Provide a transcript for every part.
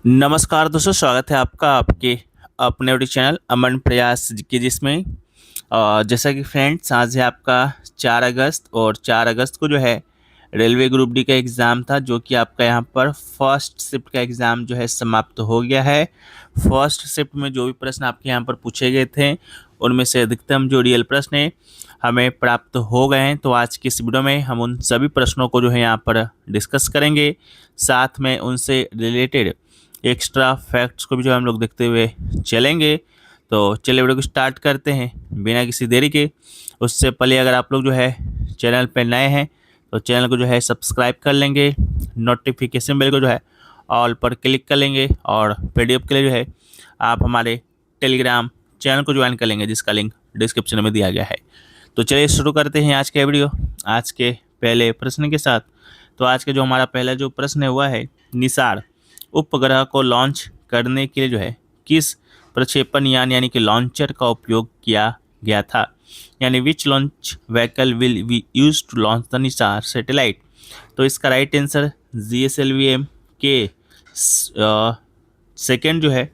नमस्कार दोस्तों, स्वागत है आपका आपके अपने यूट्यूब चैनल अमन प्रयास के जिसमें जैसा कि फ्रेंड्स आज है आपका 4 अगस्त और 4 अगस्त को जो है रेलवे ग्रुप डी का एग्ज़ाम था, जो कि आपका यहाँ पर फर्स्ट शिफ्ट का एग्ज़ाम जो है समाप्त हो गया है। फर्स्ट शिफ्ट में जो भी प्रश्न आपके यहाँ पर पूछे गए थे उनमें से अधिकतम जो रियल प्रश्न है हमें प्राप्त हो गए हैं। तो आज की इस वीडियो में हम उन सभी प्रश्नों को जो है यहाँ पर डिस्कस करेंगे, साथ में उनसे रिलेटेड एक्स्ट्रा फैक्ट्स को भी जो हम लोग देखते हुए चलेंगे। तो चलिए वीडियो को स्टार्ट करते हैं बिना किसी देरी के। उससे पहले अगर आप लोग जो है चैनल पर नए हैं तो चैनल को जो है सब्सक्राइब कर लेंगे, नोटिफिकेशन बेल को जो है ऑल पर क्लिक कर लेंगे और पीडीएफ के लिए जो है आप हमारे टेलीग्राम चैनल को ज्वाइन कर लेंगे, जिसका लिंक डिस्क्रिप्शन में दिया गया है। तो चलिए शुरू करते हैं आज का वीडियो आज के पहले प्रश्न के साथ। तो आज के जो हमारा पहला जो प्रश्न है हुआ है, निसार उपग्रह को लॉन्च करने के लिए जो है किस प्रक्षेपण यान यानी कि लॉन्चर का उपयोग किया गया था, यानी which launch vehicle will be use to launch the NISAR satellite. तो इसका राइट आंसर GSLV-M के सेकेंड जो है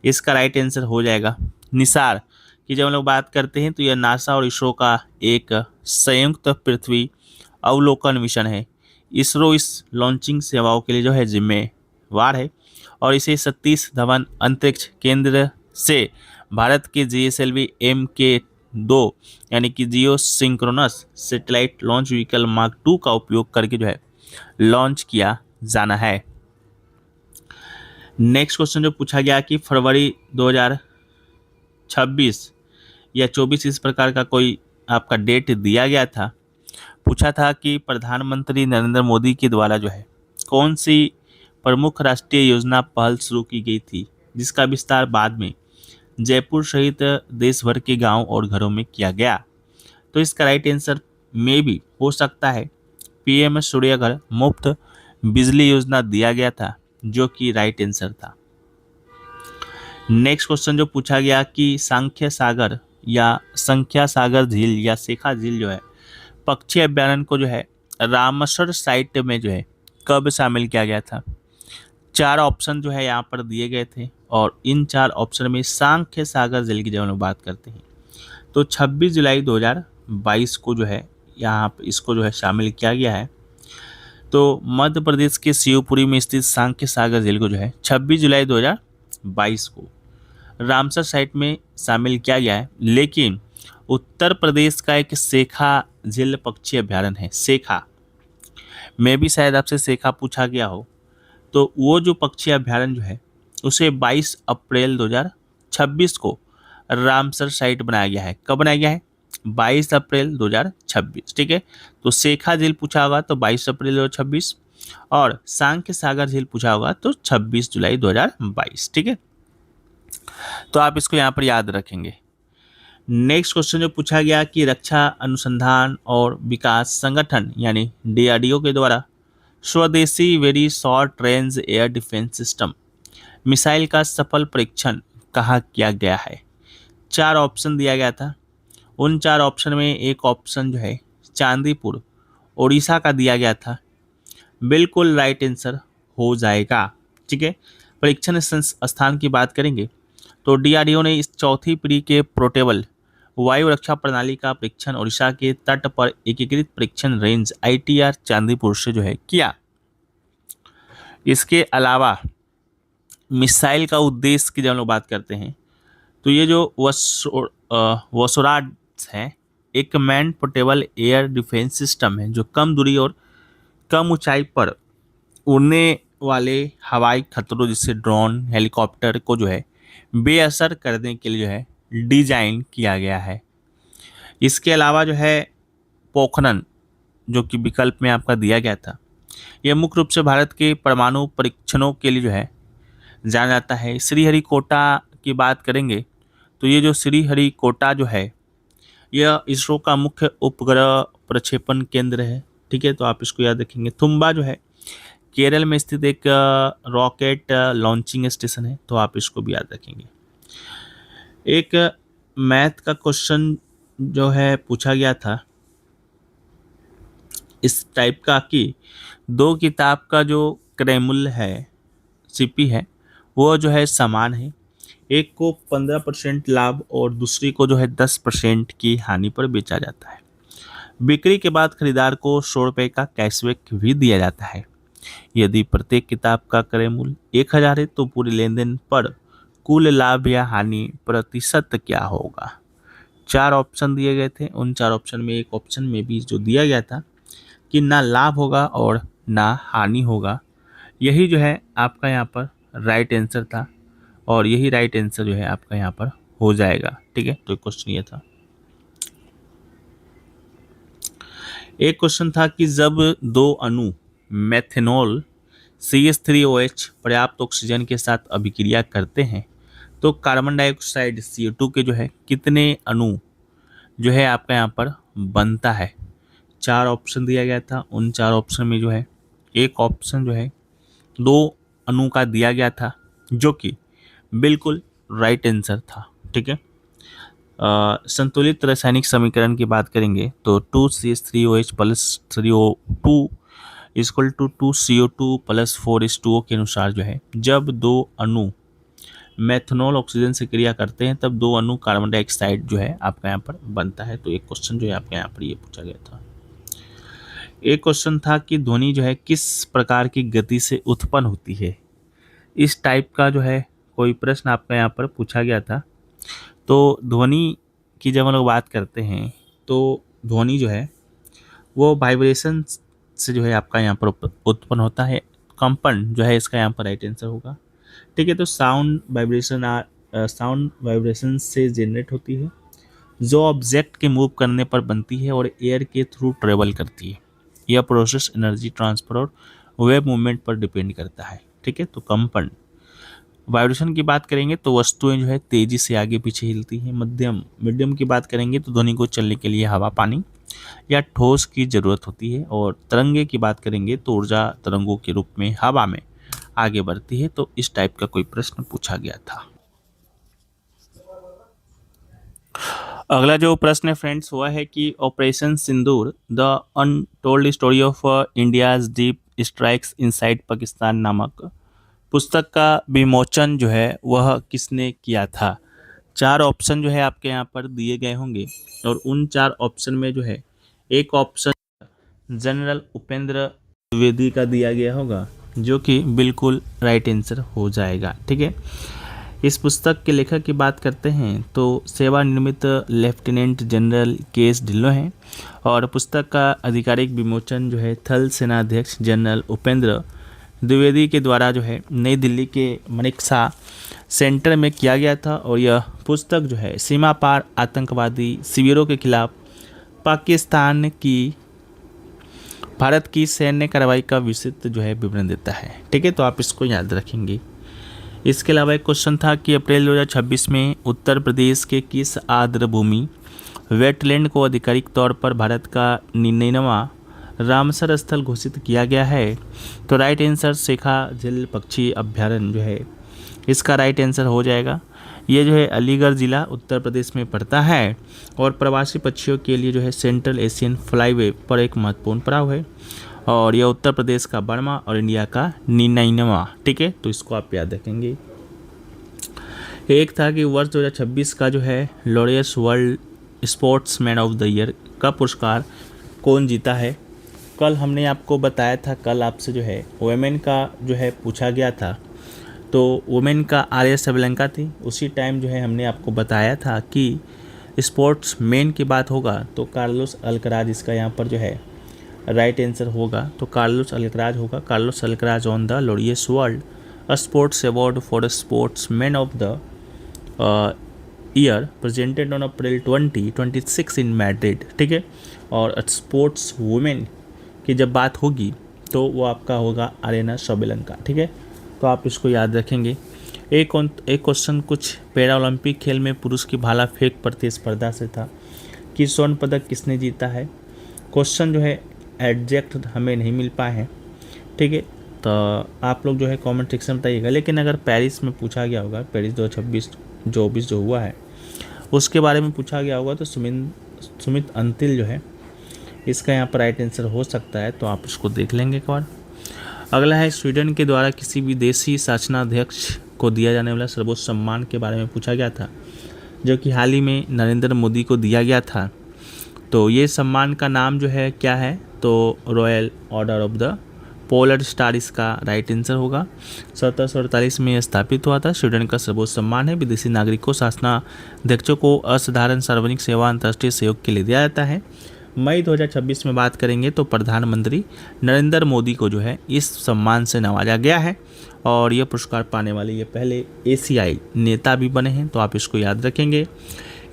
इसका राइट आंसर हो जाएगा निसार की। जब हम लोग बात करते हैं तो यह नासा और इसरो का एक संयुक्त पृथ्वी अवलोकन मिशन है। इसरो इस लॉन्चिंग सेवाओं के लिए जो है जिम्मेवार है और इसे सतीश धवन अंतरिक्ष केंद्र से भारत के GSLV-M के 2 यानी कि geosynchronous satellite launch vehicle mark 2 का उपयोग करके जो है लॉन्च किया जाना है। नेक्स्ट क्वेश्चन जो पूछा गया कि फरवरी 2026 या 24 इस प्रकार का कोई आपका डेट दिया गया था। पूछा था कि प्रधानमंत्री नरेंद्र मोदी के द्वारा जो है कौन सी प्रमुख राष्ट्रीय योजना पहल शुरू की गई थी, जिसका विस्तार बाद में जयपुर सहित देश भर के गांव और घरों में किया गया। तो इसका राइट आंसर में भी हो सकता है PM सूर्यघर मुफ्त बिजली योजना दिया गया था, जो कि राइट आंसर था। नेक्स्ट क्वेश्चन जो पूछा गया कि सांख्य सागर या संख्या सागर झील या शेखा झील जो है पक्षी अभ्यारण्य को जो है रामसर साइट में जो है कब शामिल किया गया था। 4 ऑप्शन जो है यहाँ पर दिए गए थे और इन 4 ऑप्शन में सांख्य सागर झील की जब हम लोग बात करते हैं तो 26 जुलाई 2022 को जो है यहाँ पर इसको जो है शामिल किया गया है। तो मध्य प्रदेश के शिवपुरी में स्थित सांख्य सागर झील को जो है 26 जुलाई 2022 को रामसर साइट में शामिल किया गया है। लेकिन उत्तर प्रदेश का एक शेखा झील पक्षी अभ्यारण्य है, शेखा में भी शायद आपसे शेखा पूछा गया हो। तो वो जो पक्षी अभ्यारण्य जो है उसे 22 अप्रैल 2026 को रामसर साइट बनाया गया है। कब बनाया गया है? 22 अप्रैल 2026। ठीक है, तो शेखा झील पूछा होगा तो 22 अप्रैल 2026 और सांख्य सागर झील पूछा होगा तो 26 जुलाई 2022। ठीक है, तो आप इसको यहाँ पर याद रखेंगे। नेक्स्ट क्वेश्चन जो पूछा गया कि रक्षा अनुसंधान और विकास संगठन यानी DRDO के द्वारा स्वदेशी very short range air defence system missile का सफल परीक्षण कहाँ किया गया है। 4 ऑप्शन दिया गया था। उन 4 ऑप्शन में एक ऑप्शन जो है चांदीपुर उड़ीसा का दिया गया था, बिल्कुल राइट आंसर हो जाएगा। ठीक है, परीक्षण स्थान की बात करेंगे तो DRDO ने इस चौथी पीढ़ी के पोर्टेबल वायु रक्षा प्रणाली का परीक्षण उड़ीसा के तट पर एकीकृत परीक्षण रेंज ITR चांदीपुर से जो है किया। इसके अलावा मिसाइल का उद्देश्य की जब हम लोग बात करते हैं तो ये जो वसुराज है एक man portable air defence system है, जो कम दूरी और कम ऊंचाई पर उड़ने वाले हवाई खतरों जैसे ड्रोन हेलीकॉप्टर को जो है बेअसर करने के लिए जो है डिजाइन किया गया है। इसके अलावा जो है पोखरन जो कि विकल्प में आपका दिया गया था, यह मुख्य रूप से भारत के परमाणु परीक्षणों के लिए जो है जाना जाता है। श्रीहरिकोटा की बात करेंगे तो ये जो श्रीहरिकोटा जो है यह इसरो का मुख्य उपग्रह प्रक्षेपण केंद्र है। ठीक है, तो आप इसको याद रखेंगे। तुम्बा जो है केरल में स्थित एक रॉकेट लॉन्चिंग स्टेशन है, तो आप इसको भी याद रखेंगे। एक मैथ का क्वेश्चन जो है पूछा गया था इस टाइप का कि 2 किताब का जो क्रय मूल्य है CP है वो जो है समान है। एक को 15% लाभ और दूसरी को जो है 10% की हानि पर बेचा जाता है। बिक्री के बाद खरीदार को 100 रुपये का कैशबैक भी दिया जाता है। यदि प्रत्येक किताब का क्रय मूल्य 1000 है तो पूरे लेन देन पर कुल लाभ या हानि प्रतिशत क्या होगा। 4 ऑप्शन दिए गए थे, उन 4 ऑप्शन में एक ऑप्शन में भी जो दिया गया था कि ना लाभ होगा और ना हानि होगा, यही जो है आपका यहाँ पर राइट आंसर था और यही राइट आंसर जो है आपका यहाँ पर हो जाएगा। ठीक है, तो क्वेश्चन ये था। एक क्वेश्चन था कि जब दो अणु मेथनॉल CH3OH पर्याप्त ऑक्सीजन के साथ अभिक्रिया करते हैं तो कार्बन डाइऑक्साइड CO2 के जो है कितने अणु जो है आपका यहाँ पर बनता है। 4 ऑप्शन दिया गया था, उन 4 ऑप्शन में जो है एक ऑप्शन जो है 2 अणु का दिया गया था जो कि बिल्कुल राइट आंसर था। ठीक है, संतुलित रासायनिक समीकरण की बात करेंगे तो 2CH3OH plus 3O2 equal to 2CO2 plus 4H2O के अनुसार जो है जब दो अणु मेथनॉल ऑक्सीजन से क्रिया करते हैं तब दो अणु कार्बन डाइऑक्साइड जो है आपका यहाँ पर बनता है। तो एक क्वेश्चन जो है आपका यहाँ पर ये पूछा गया था। एक क्वेश्चन था कि ध्वनि जो है किस प्रकार की गति से उत्पन्न होती है। इस टाइप का जो है कोई प्रश्न आपका यहाँ पर पूछा गया था। तो ध्वनि की जब हम लोग बात करते हैं तो ध्वनि जो है वो वाइब्रेशन से जो है आपका यहाँ पर उत्पन्न होता है। कंपन जो है इसका यहाँ पर राइट आंसर होगा। ठीक है, तो साउंड वाइब्रेशन से जनरेट होती है जो ऑब्जेक्ट के मूव करने पर बनती है और एयर के थ्रू ट्रेवल करती है। यह प्रोसेस एनर्जी ट्रांसफर और वेव मूवमेंट पर डिपेंड करता है। ठीक है, तो कंपन। वाइब्रेशन की बात करेंगे तो वस्तुएं जो है तेजी से आगे पीछे हिलती हैं। मीडियम की बात करेंगे तो ध्वनि को चलने के लिए हवा, पानी या ठोस की जरूरत होती है। और तरंगे की बात करेंगे तो ऊर्जा तरंगों के रूप में हवा में आगे बढ़ती है। तो इस टाइप का कोई प्रश्न पूछा गया था। अगला जो प्रश्न है फ्रेंड्स हुआ है कि operation Sindoor the untold story of India's deep strikes inside Pakistan नामक पुस्तक का विमोचन जो है वह किसने किया था। 4 ऑप्शन जो है आपके यहाँ पर दिए गए होंगे और उन 4 ऑप्शन में जो है एक ऑप्शन जनरल उपेंद्र द्विवेदी का दिया गया होगा जो कि बिल्कुल राइट आंसर हो जाएगा। ठीक है, इस पुस्तक के लेखक की बात करते हैं तो सेवानिवृत्त लेफ्टिनेंट जनरल KS ढिल्लों हैं और पुस्तक का आधिकारिक विमोचन जो है थल सेनाध्यक्ष जनरल उपेंद्र द्विवेदी के द्वारा जो है नई दिल्ली के मनेकशा सेंटर में किया गया था। और यह पुस्तक जो है सीमा पार आतंकवादी शिविरों के खिलाफ पाकिस्तान की भारत की सैन्य कार्रवाई का विस्तृत जो है विवरण देता है। ठीक है, तो आप इसको याद रखेंगे। इसके अलावा एक क्वेश्चन था कि अप्रैल 2026 में उत्तर प्रदेश के किस आर्द्र भूमि वेटलैंड को आधिकारिक तौर पर भारत का 99वां रामसर स्थल घोषित किया गया है। तो राइट आंसर शेखा झील पक्षी अभ्यारण्य जो है इसका राइट आंसर हो जाएगा। ये जो है अलीगढ़ ज़िला उत्तर प्रदेश में पड़ता है और प्रवासी पक्षियों के लिए जो है सेंट्रल एशियन फ्लाईवे पर एक महत्वपूर्ण पड़ाव है और यह उत्तर प्रदेश का 12वां और इंडिया का 99वां। ठीक है, तो इसको आप याद रखेंगे। एक था कि वर्ष 2026 का जो है Laureus world sportsman of the year का पुरस्कार कौन जीता है। कल हमने आपको बताया था, कल आपसे जो है वुमेन का जो है पूछा गया था तो वुमेन का आर्या सबलंका थी। उसी टाइम जो है हमने आपको बताया था कि स्पोर्ट्स मैन की बात होगा तो कार्लोस अल्कराज इसका यहाँ पर जो है राइट आंसर होगा। तो कार्लोस अल्कराज होगा। Carlos Alcaraz on the Laureus world sports award for sports man of the year presented on April 2026 in Madrid. ठीक है, और स्पोर्ट्स वुमेन की जब बात होगी तो वो आपका होगा आर्यना सबलंका। ठीक है, तो आप इसको याद रखेंगे। एक क्वेश्चन कुछ पैरा ओलंपिक खेल में पुरुष की भाला फेंक प्रतिस्पर्धा से था कि स्वर्ण पदक किसने जीता है। क्वेश्चन जो है एग्जैक्ट हमें नहीं मिल पाए हैं। ठीक है, तो आप लोग जो है कमेंट सेक्शन में बताइएगा। लेकिन अगर पेरिस में पूछा गया होगा, पेरिस 2024 जो हुआ है उसके बारे में पूछा गया होगा तो सुमित अंतिल जो है इसका यहाँ पर राइट आंसर हो सकता है। तो आप उसको देख लेंगे एक बार। अगला है स्वीडन के द्वारा किसी विदेशी शासनाध्यक्ष को दिया जाने वाला सर्वोच्च सम्मान के बारे में पूछा गया था, जो कि हाल ही में नरेंद्र मोदी को दिया गया था। तो ये सम्मान का नाम जो है क्या है, तो royal order of the polar star इसका राइट आंसर होगा। 1748 में स्थापित हुआ था। स्वीडन का सर्वोच्च सम्मान है। विदेशी नागरिकों, शासनाध्यक्षों को असाधारण सार्वजनिक सेवा अंतर्राष्ट्रीय सहयोग के लिए दिया जाता है। मई 2026 में बात करेंगे तो प्रधानमंत्री नरेंद्र मोदी को जो है इस सम्मान से नवाजा गया है, और ये पुरस्कार पाने वाले ये पहले एशियाई नेता भी बने हैं, तो आप इसको याद रखेंगे।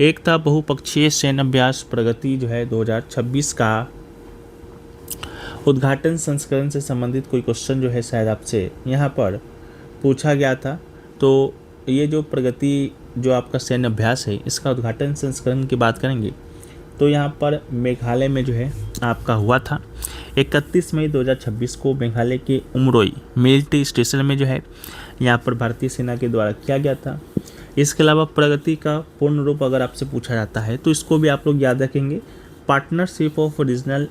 एक था बहुपक्षीय सैन्य अभ्यास प्रगति जो है 2026 का उद्घाटन संस्करण से संबंधित कोई क्वेश्चन जो है शायद आपसे यहाँ पर पूछा गया था। तो ये जो प्रगति जो आपका सैन्य अभ्यास है, इसका उद्घाटन संस्करण की बात करेंगे तो यहाँ पर मेघालय में जो है आपका हुआ था। 31 मई 2026 को मेघालय के उमरोई मिलिट्री स्टेशन में जो है यहाँ पर भारतीय सेना के द्वारा किया गया था। इसके अलावा प्रगति का पूर्ण रूप अगर आपसे पूछा जाता है तो इसको भी आप लोग याद रखेंगे, partnership of regional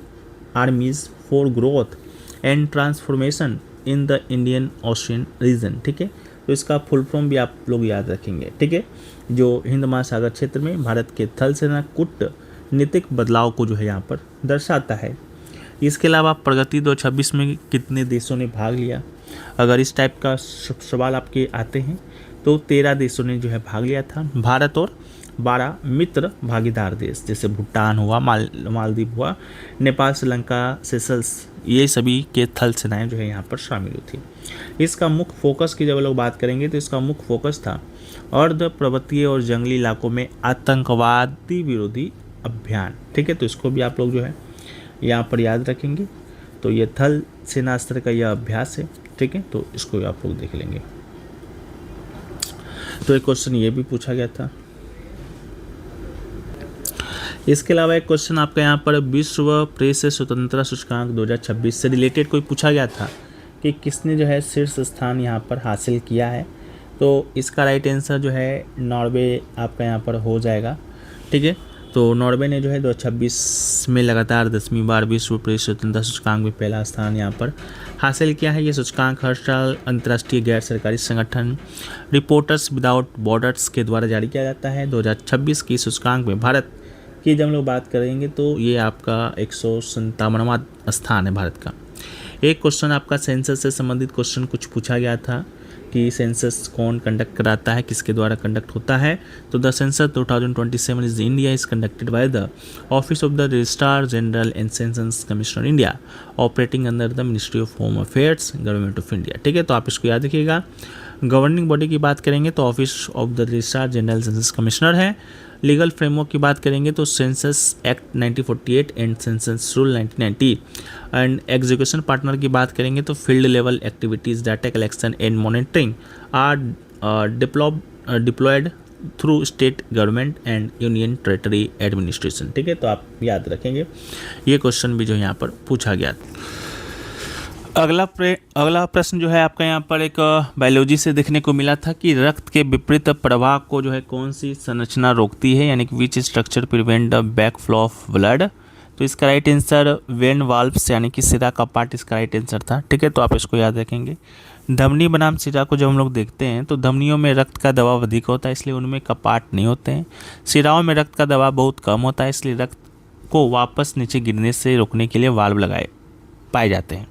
armies for growth and transformation in the Indian Ocean region. ठीक है, तो इसका फुल फॉर्म भी आप लोग याद रखेंगे। ठीक है, जो हिंद महासागर क्षेत्र में भारत के थल सेना कूटनीतिक बदलाव को जो है यहाँ पर दर्शाता है। इसके अलावा प्रगति 2026 में कितने देशों ने भाग लिया, अगर इस टाइप का सवाल आपके आते हैं तो 13 देशों ने जो है भाग लिया था। भारत और 12 मित्र भागीदार देश जैसे भूटान हुआ, मालदीव हुआ, नेपाल, श्रीलंका, सेशल्स, ये सभी के थल सेनाएं जो है यहाँ पर शामिल हुई थी। इसका मुख्य फोकस की जब लोग बात करेंगे तो इसका मुख्य फोकस था अर्ध पर्वतीय और जंगली इलाकों में आतंकवादी विरोधी अभियान। ठीक है, तो इसको भी आप लोग जो है यहाँ पर याद रखेंगे। तो ये थल सेना स्तर का यह अभ्यास है। ठीक है, तो इसको भी आप लोग देख लेंगे। तो एक क्वेश्चन ये भी पूछा गया था। इसके अलावा एक क्वेश्चन आपका यहाँ पर विश्व प्रेस स्वतंत्रता सूचकांक 2026 से रिलेटेड कोई पूछा गया था कि किसने जो है शीर्ष स्थान यहाँ पर हासिल किया है। तो इसका राइट आंसर जो है नॉर्वे आपका यहाँ पर हो जाएगा। ठीक है, तो नॉर्वे ने जो है 2026 में लगातार 10वीं बार विश्व प्रेस स्वतंत्रता सूचकांक में पहला स्थान यहाँ पर हासिल किया है। ये सूचकांक हर साल अंतर्राष्ट्रीय गैर सरकारी संगठन रिपोर्टर्स विदाउट बॉर्डर्स के द्वारा जारी किया जाता है। 2026 की सूचकांक में भारत की जब हम लोग बात करेंगे तो ये आपका 157वां स्थान है भारत का। एक क्वेश्चन आपका सेंसस से संबंधित क्वेश्चन कुछ पूछा गया था कि सेंसस कौन कंडक्ट कराता है, किसके द्वारा कंडक्ट होता है। तो the census 2027 is India is conducted by the office of the registrar general and census commissioner India operating under the ministry of home affairs government of India. ठीक है, तो आप इसको याद रखिएगा। गवर्निंग बॉडी की बात करेंगे तो office of the registrar general census commissioner है। लीगल फ्रेमवर्क की बात करेंगे तो census act 1948 and census rule 1990। And execution partner की बात करेंगे तो field level activities data collection and monitoring are deployed through state government and union territory administration. ठीक है, तो आप याद रखेंगे। ये क्वेश्चन भी जो यहाँ पर पूछा गया। अगला प्रश्न जो है आपका यहाँ पर एक बायोलॉजी से देखने को मिला था कि रक्त के विपरीत प्रवाह को जो है कौन सी संरचना रोकती है, यानी कि which structure prevent the back flow of blood. तो इसका राइट आंसर वेन वाल्व्स यानी कि सिरा का पार्ट इसका राइट आंसर था। ठीक है, तो आप इसको याद रखेंगे। धमनी बनाम सिरा को जब हम लोग देखते हैं तो धमनियों में रक्त का दबाव अधिक होता है, इसलिए उनमें कपाट नहीं होते हैं। सिराओं में रक्त का दबाव बहुत कम होता है, इसलिए रक्त को वापस नीचे गिरने से रोकने के लिए वाल्व लगाए पाए जाते हैं।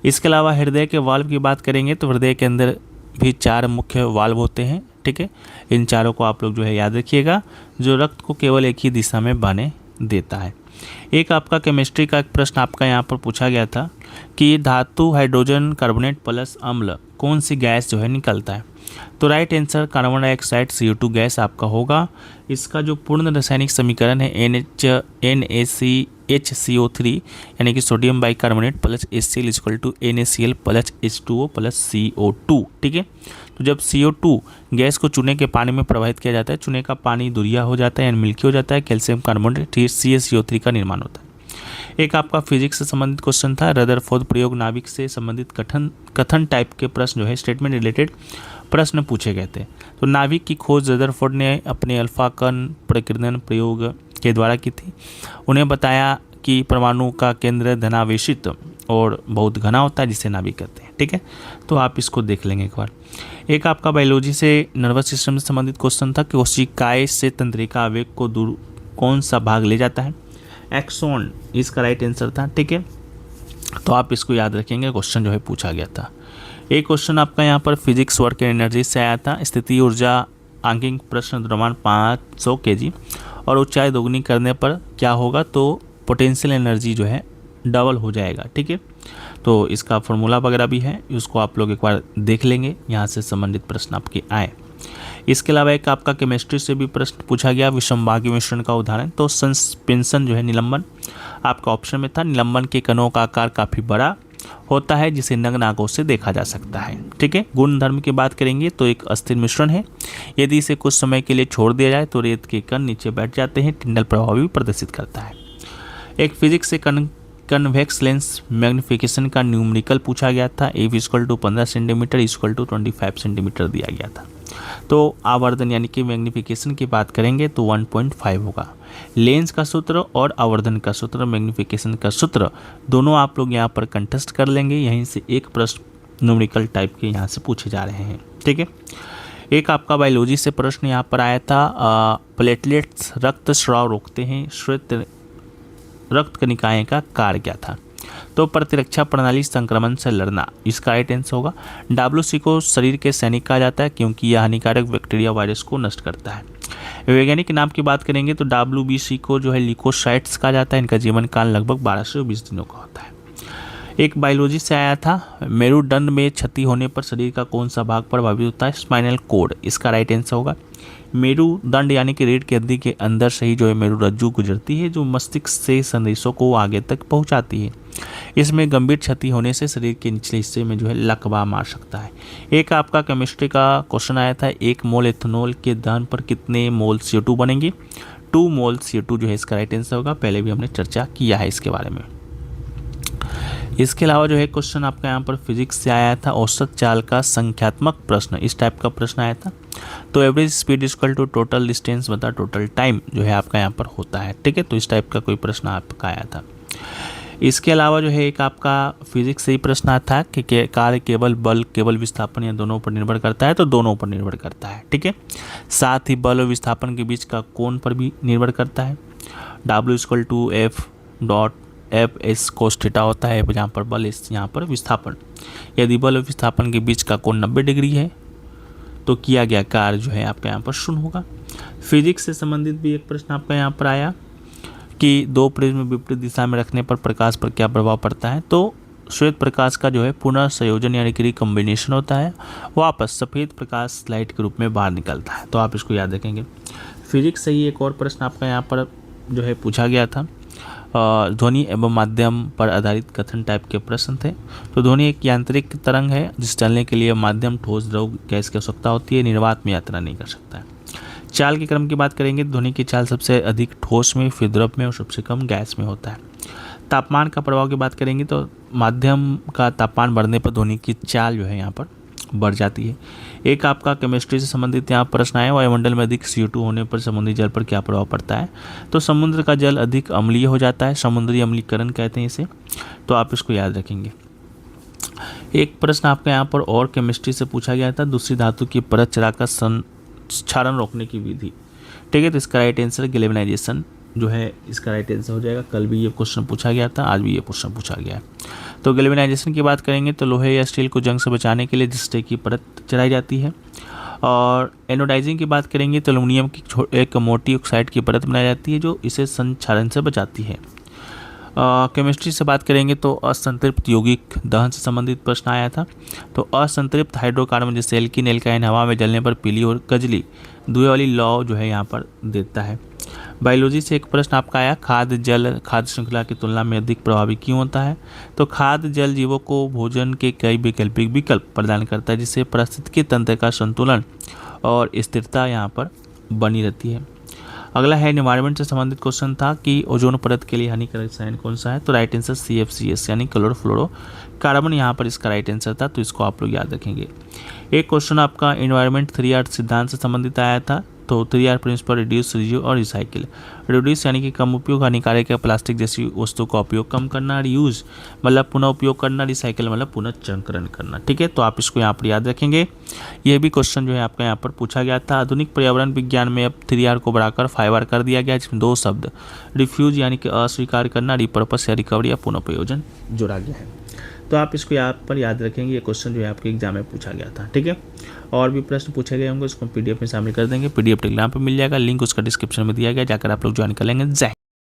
इसके अलावा हृदय के वाल्व की बात करेंगे तो हृदय के अंदर भी 4 मुख्य वाल्व होते हैं। ठीक है, इन चारों को आप लोग जो है याद रखिएगा, जो रक्त को केवल एक ही दिशा में बहने देता है। एक आपका केमिस्ट्री का एक प्रश्न आपका यहाँ पर पूछा गया था कि धातु हाइड्रोजन कार्बोनेट प्लस अम्ल कौन सी गैस जो है निकलता है। तो right answer carbon dioxide CO2 gas आपका होगा। इसका जो पूर्ण रासायनिक समीकरण है NaCHCO3 यानी कि sodium bicarbonate plus HCl equal to NaCl plus H2O plus CO2। ठीक है, तो जब CO2 गैस को चूने के पानी में प्रवाहित किया जाता है, चूने का पानी दूरिया हो जाता है यानी मिल्की हो जाता है, कैल्शियम कार्बोनेट CaCO3 का निर्माण होता है। एक आपका फिजिक्स से संबंधित क्वेश्चन था, रदरफोर्ड प्रयोग नाभिक से संबंधित कथन टाइप के प्रश्न जो है स्टेटमेंट रिलेटेड प्रश्न पूछे गए थे। तो नाभिक की खोज रदरफोर्ड ने अपने अल्फा कण प्रकीर्णन प्रयोग के द्वारा की थी। उन्हें बताया कि परमाणु का केंद्र धनावेशित और बहुत घना होता है जिसे नाभिक कहते हैं। ठीक है, तो आप इसको देख लेंगे एक बार। एक आपका बायोलॉजी से नर्वस सिस्टम से संबंधित क्वेश्चन था कि कोशिकाएं से तंत्रिका आवेग को दूर कौन सा भाग ले जाता है? एक्सॉन इसका राइट आंसर था। ठीक है, तो आप इसको याद रखेंगे, क्वेश्चन जो है पूछा गया था। एक क्वेश्चन आपका यहाँ पर फिजिक्स वर्क एंड एनर्जी से आया था। स्थिति ऊर्जा आंकिक प्रश्न द्रव्यमान 500 kg और ऊंचाई दोगुनी करने पर क्या होगा? तो पोटेंशियल एनर्जी जो है डबल हो जाएगा। ठीक है, तो इसका फॉर्मूला वगैरह भी है, उसको आप लोग एक बार देख लेंगे, यहाँ से संबंधित प्रश्न आपके आए। इसके अलावा एक आपका केमिस्ट्री से भी प्रश्न पूछा गया, विषमभागी मिश्रण का उदाहरण। तो सस्पेंशन जो है निलंबन आपका ऑप्शन में था। निलंबन के कणों का आकार काफ़ी बड़ा होता है जिसे नग्न आंखों से देखा जा सकता है। ठीक है, गुण धर्म की बात करेंगे तो एक अस्थिर मिश्रण है, यदि इसे कुछ समय के लिए छोड़ दिया जाए तो रेत के कण नीचे बैठ जाते हैं। टिंडल प्रभाव भी प्रदर्शित करता है। एक फिजिक्स से कन्वेक्स लेंस मैग्निफिकेशन का न्यूमेरिकल पूछा गया था। A equal to 15 centimetre equal to 25 centimetre दिया गया था। तो आवर्धन यानी कि मैग्निफिकेशन की बात करेंगे तो 1.5 होगा। लेंस का सूत्र और आवर्धन का सूत्र, मैग्निफिकेशन का सूत्र दोनों आप लोग यहाँ पर कंटेस्ट कर लेंगे। यहीं से एक प्रश्न न्यूमेरिकल टाइप के यहाँ से पूछे जा रहे हैं। ठीक है, एक आपका बायोलॉजी से प्रश्न यहाँ पर आया था, प्लेटलेट्स रक्त स्राव रोकते हैं, श्वेत रक्त कणिकाएं का कार्य क्या था? तो प्रतिरक्षा प्रणाली संक्रमण से लड़ना इसका राइट आंसर होगा। WC को शरीर के सैनिक कहा जाता है क्योंकि यह हानिकारक बैक्टीरिया वायरस को नष्ट करता है। वैज्ञानिक नाम की बात करेंगे तो WBC को जो है ल्यूकोसाइट्स कहा जाता है। इनका जीवन काल लगभग 12 से 20 दिनों का होता है। एक बायोलॉजी से आया था, मेरुदंड में क्षति होने पर शरीर का कौन सा भाग प्रभावित होता है? स्पाइनल कोड इसका राइट आंसर होगा। मेरुदंड यानी कि रीढ़ की हड्डी के अंदर से ही जो है मेरुरज्जु गुजरती है जो मस्तिष्क से संदेशों को आगे तक पहुंचाती है। इसमें गंभीर क्षति होने से शरीर के निचले हिस्से में जो है लकवा मार सकता है। एक आपका केमिस्ट्री का क्वेश्चन आया था, 1 मोल एथेनॉल के दहन पर कितने मोल CO2 बनेंगे? 2 मोल CO2 जो है इसका राइट आंसर होगा। पहले भी हमने चर्चा किया है इसके बारे में। इसके अलावा जो है क्वेश्चन आपका यहाँ पर फिजिक्स से आया था, औसत चाल का संख्यात्मक प्रश्न, इस टाइप का प्रश्न आया था। तो average speed equal to total distance बता टोटल टाइम जो है आपका यहाँ पर होता है। ठीक है, तो इस टाइप का कोई प्रश्न आपका आया था। इसके अलावा जो है एक आपका फिजिक्स से ही प्रश्न आया था कि कार्य केवल बल केवल विस्थापन या दोनों पर निर्भर करता है? तो दोनों पर निर्भर करता है। ठीक है, साथ ही बल और विस्थापन के बीच का कोण पर भी निर्भर करता है। W=F.F(s cos थीटा होता है जहाँ पर बल, यहाँ पर विस्थापन। यदि बल और विस्थापन के बीच का कोण 90 डिग्री है तो किया गया कार्य जो है आपका यहाँ पर शून्य होगा। फिजिक्स से संबंधित भी एक प्रश्न आपका यहाँ पर आया कि 2 प्रिज्म विपरीत दिशा में रखने पर प्रकाश पर क्या प्रभाव पड़ता है? तो श्वेत प्रकाश का जो है पुनः संयोजन यानी कि रिकम्बिनेशन होता है, वापस सफ़ेद प्रकाश लाइट के रूप में बाहर निकलता है। तो आप इसको याद रखेंगे। फिजिक्स से ही एक और प्रश्न आपका यहाँ पर जो है पूछा गया था, ध्वनि एवं माध्यम पर आधारित कथन टाइप के प्रश्न थे। तो ध्वनि एक यांत्रिक तरंग है जिस चलने के लिए माध्यम ठोस द्रव गैस की आवश्यकता होती है, निर्वात में यात्रा नहीं कर सकता है। चाल के क्रम की बात करेंगे, ध्वनि की चाल सबसे अधिक ठोस में, फिर द्रव में और सबसे कम गैस में होता है। तापमान का प्रभाव की बात करेंगे तो माध्यम का तापमान बढ़ने पर ध्वनि की चाल जो है यहाँ पर बढ़ जाती है। एक आपका केमिस्ट्री से संबंधित यहाँ प्रश्न आया, वायुमंडल में अधिक CO2 होने पर समुद्री जल पर क्या प्रभाव पड़ता है? तो समुद्र का जल अधिक अम्लीय हो जाता है, समुद्री अम्लीकरण कहते हैं इसे। तो आप इसको याद रखेंगे। एक प्रश्न आपका यहाँ पर और केमिस्ट्री से पूछा गया था, दूसरी धातु की परत चढ़ाकर क्षरण रोकने की विधि। ठीक है, तो इसका राइट आंसर गैल्वेनाइजेशन जो है इसका राइट आंसर हो जाएगा। कल भी ये क्वेश्चन पूछा गया था, आज भी ये क्वेश्चन पूछा गया है। तो गैल्वेनाइजेशन की बात करेंगे तो लोहे या स्टील को जंग से बचाने के लिए जिस्टे की परत चढ़ाई जाती है। और एनोडाइजिंग की बात करेंगे तो एल्युमिनियम की एक मोटी ऑक्साइड की परत बनाई जाती है जो इसे संक्षारण से बचाती है। केमिस्ट्री से बात करेंगे तो असंतृप्त यौगिक दहन से संबंधित प्रश्न आया था। तो असंतृप्त हाइड्रोकार्बन जैसे एल्कीन एल्काइन हवा में जलने पर पीली और कजली धुएं वाली लौ जो है यहाँ पर देता है। बायोलॉजी से एक प्रश्न आपका आया, खाद्य जल खाद्य श्रृंखला की तुलना में अधिक प्रभावी क्यों होता है? तो खाद्य जल जीवों को भोजन के कई वैकल्पिक विकल्प प्रदान करता है जिससे पारिस्थितिकी तंत्र का संतुलन और स्थिरता यहाँ पर बनी रहती है। अगला है एनवायरनमेंट से संबंधित क्वेश्चन था कि ओजोन परत के लिए हानिकारक रसायन कौन सा है? तो राइट आंसर CFCS यानी क्लोरोफ्लोरोकार्बन यहाँ पर इसका राइट आंसर था। तो इसको आप लोग याद रखेंगे। एक क्वेश्चन आपका एनवायरनमेंट 3R सिद्धांत से संबंधित आया था। तो 3R प्रिंसिपल, रिड्यूस, रियूज और रिसाइकिल। रिड्यूस यानी कि कम उपयोग, हानिकारक या प्लास्टिक जैसी वस्तु का उपयोग कम करना, रियूज मतलब पुनः उपयोग करना, रिसाइकिल मतलब पुनः चक्रण करना। ठीक है, तो आप इसको यहाँ पर याद रखेंगे। यह भी क्वेश्चन जो है आपका यहाँ पर पूछा गया था। आधुनिक पर्यावरण विज्ञान में अब 3R को बढ़ाकर 5R कर दिया गया, जिसमें 2 शब्द रिफ्यूज यानी कि अस्वीकार करना, रिपर्पस या रिकवरी या पुनः प्रयोजन जोड़ा गया है। तो आप इसको यहाँ पर याद रखेंगे। ये क्वेश्चन जो है आपके एग्जाम में पूछा गया था। ठीक है, और भी प्रश्न पूछे गए होंगे उसको PDF में शामिल कर देंगे। PDF टेलीग्राम पर मिल जाएगा, लिंक उसका डिस्क्रिप्शन में दिया गया, जाकर आप लोग ज्वाइन कर लेंगे। जय